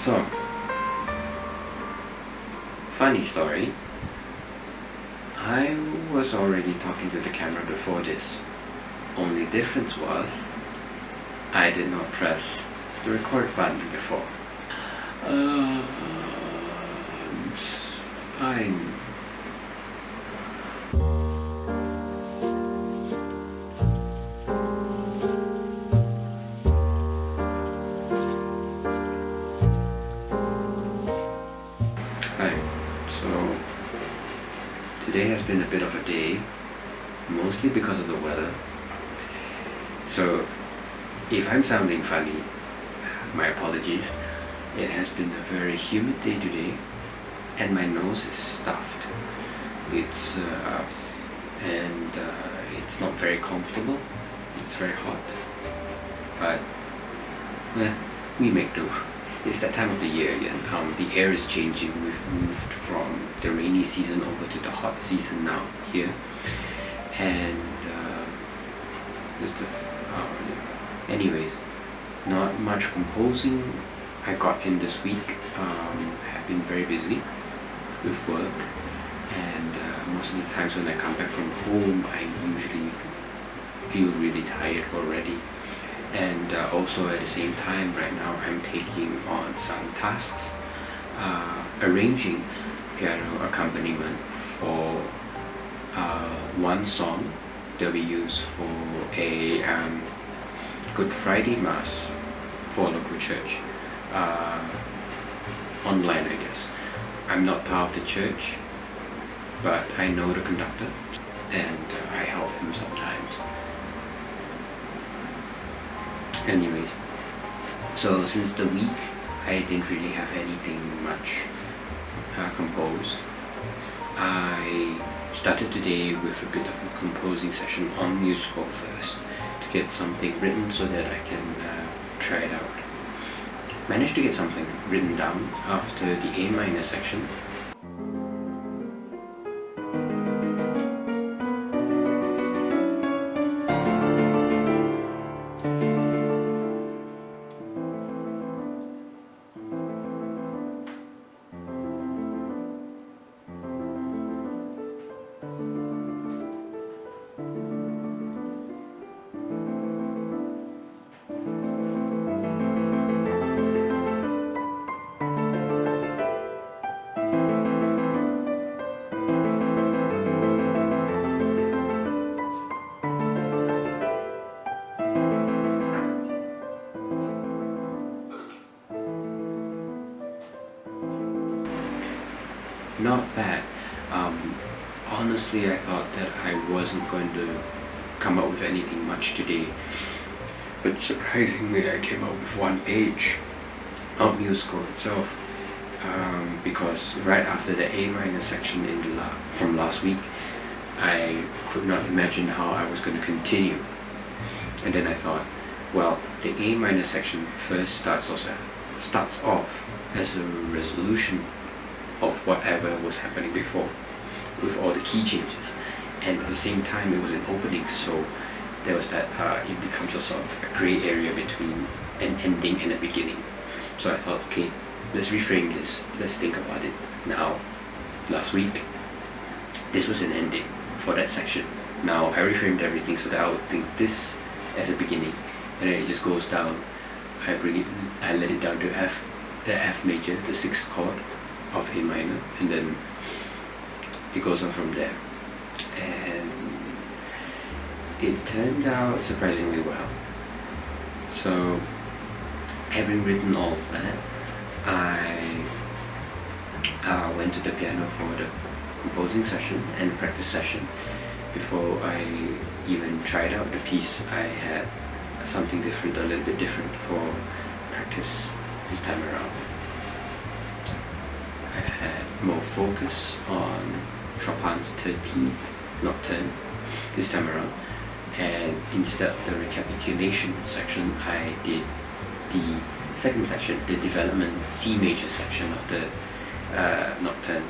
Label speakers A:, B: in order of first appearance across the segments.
A: So, funny story, I was already talking to the camera before this. Only difference was, I did not press the record button before. I'm Hi. So today has been a bit of a day, mostly because of the weather. So if I'm sounding funny, my apologies. It has been a very humid day today, and my nose is stuffed. It's it's not very comfortable. It's very hot, but we make do. It's that time of the year again. The air is changing. We've moved from the rainy season over to the hot season now here, and anyways, not much composing. I got in this week. Have been very busy with work, and most of the times when I come back from home, I usually feel really tired already. And also at the same time, right now I'm taking on some tasks, arranging piano accompaniment for one song that we use for a Good Friday Mass for a local church, online I guess. I'm not part of the church, but I know the conductor, and I help him sometimes. Anyways, so since the week I didn't really have anything much composed. I started today with a bit of a composing session on musical first to get something written so that I can try it out. Managed to get something written down after the A minor section. Not bad. Honestly, I thought that I wasn't going to come up with anything much today, but surprisingly I came up with one page of musical itself, because right after the A minor section from last week, I could not imagine how I was going to continue. And then I thought, well, the A minor section first starts off as a resolution of whatever was happening before, with all the key changes, and at the same time it was an opening, so there was that it becomes a sort of like a grey area between an ending and a beginning. So I thought, okay, let's reframe this, let's think about it now. Last week this was an ending for that section. Now I reframed everything so that I would think this as a beginning, and then it just goes down. I let it down to F, the F major, the 6th chord of A minor, and then it goes on from there. And it turned out surprisingly well. So having written all of that, I went to the piano for the composing session and practice session. Before I even tried out the piece, I had something different, a little bit different for practice this time around. I've had more focus on Chopin's 13th Nocturne this time around, and instead of the recapitulation section, I did the second section, the development C major section of the Nocturne.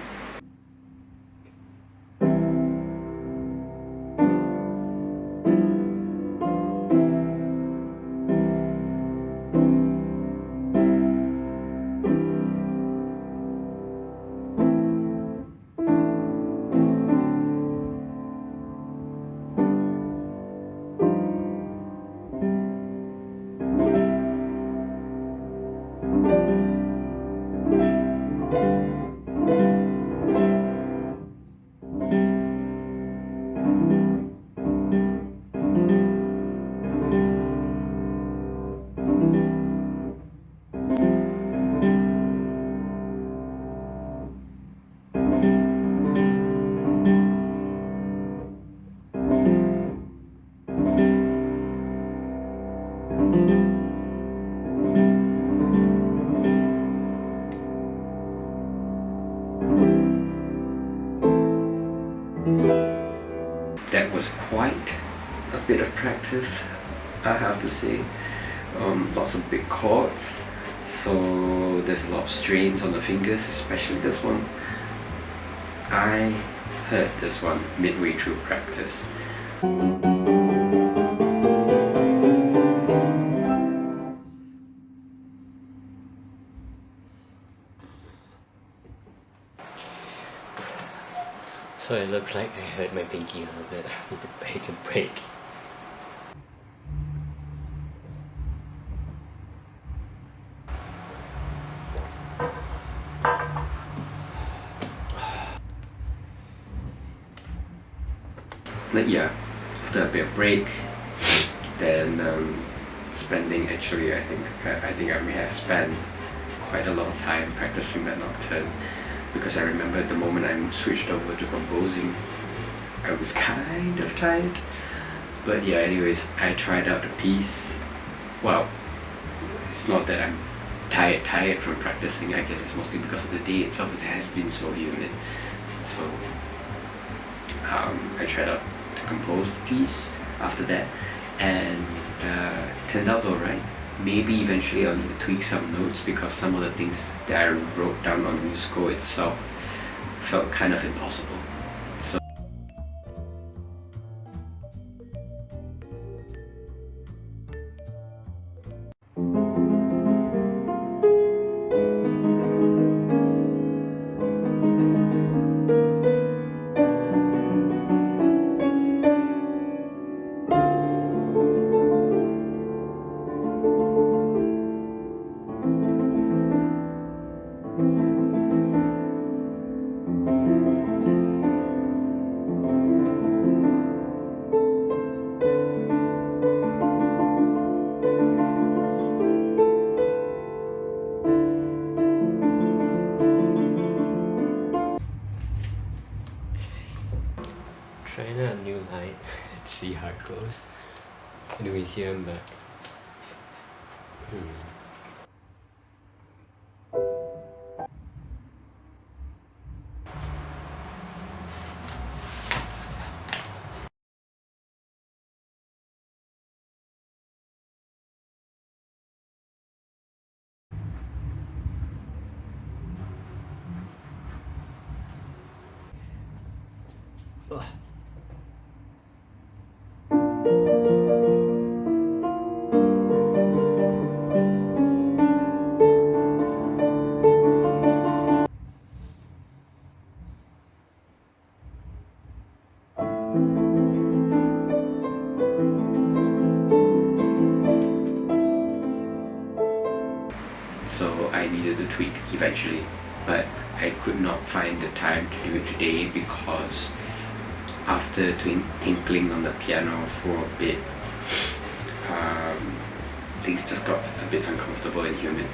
A: That was quite a bit of practice, I have to say. Lots of big chords, so there's a lot of strains on the fingers, especially this one. I heard this one midway through practice.
B: So it looks like I hurt my pinky a little bit. I need to take a break.
A: But yeah, after a bit of break, then spending actually, I think I may have spent quite a lot of time practicing that nocturne, because I remember the moment I switched over to composing, I was kind of tired. But yeah, anyways, I tried out the piece. Well, it's not that I'm tired from practicing. I guess it's mostly because of the day itself. It has been so humid. So I tried out to compose the piece after that, and turned out alright. Maybe eventually I'll need to tweak some notes, because some of the things that I wrote down on musical itself felt kind of impossible. So
B: Trying out a new light. Let's see how it goes. Anyways, here I'm back. Ugh.
A: so I needed to tweak eventually, but I could not find the time to do it today, because after tinkling on the piano for a bit, things just got a bit uncomfortable and humid.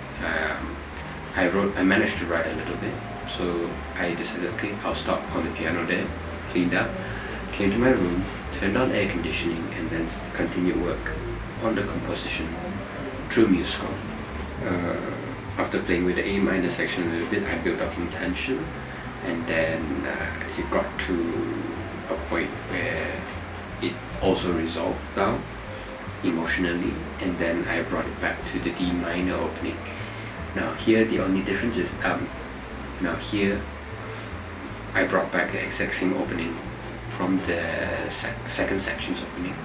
A: I managed to write a little bit, so I decided, okay, I'll stop on the piano there, cleaned up, came to my room, turned on air conditioning, and then continued work on the composition through musical. After playing with the A minor section a little bit, I built up some tension, and then it got to a point where it also resolved down emotionally, and then I brought it back to the D minor opening. Now here the only difference is, now here I brought back the exact same opening from the second section's opening,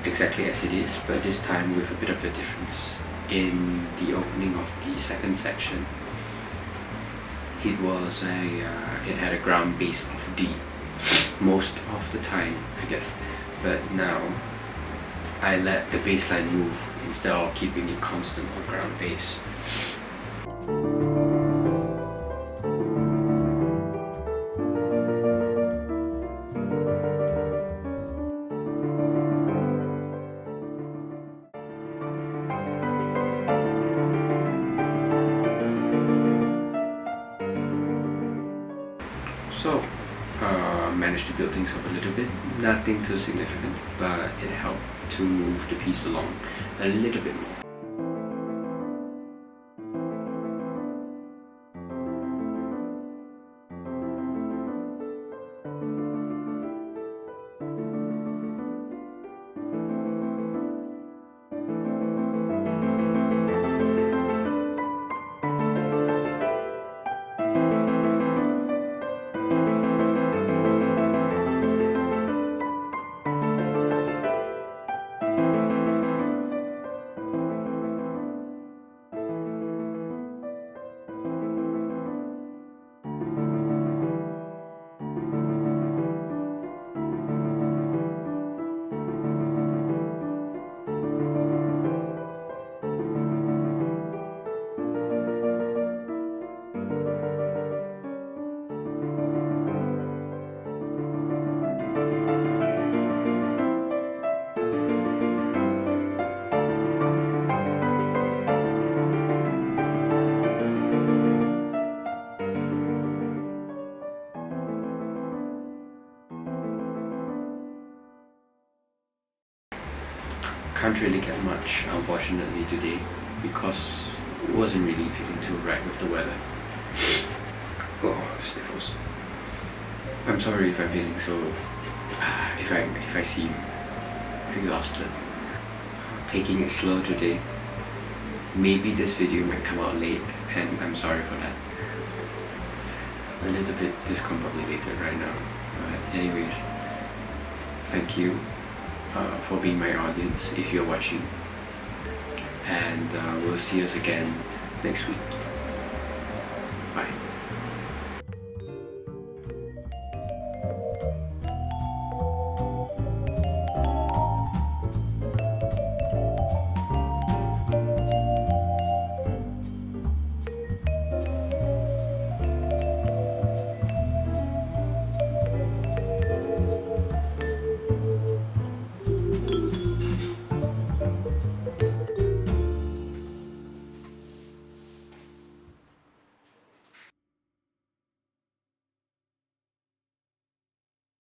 A: exactly as it is, but this time with a bit of a difference. In the opening of the second section, it had a ground bass of D most of the time, I guess, but now I let the bass line move instead of keeping it constant on ground bass. So, managed to build things up a little bit, nothing too significant, but it helped. to move the piece along a little bit more. Can't really get much, unfortunately, today because I wasn't really feeling too right with the weather. Oh, sniffles. I'm sorry if I'm feeling so, if I seem exhausted. Taking it slow today. Maybe this video might come out late, and I'm sorry for that. A little bit discombobulated right now. But anyways, thank you for being my audience if you're watching, and we'll see us again next week. Bye.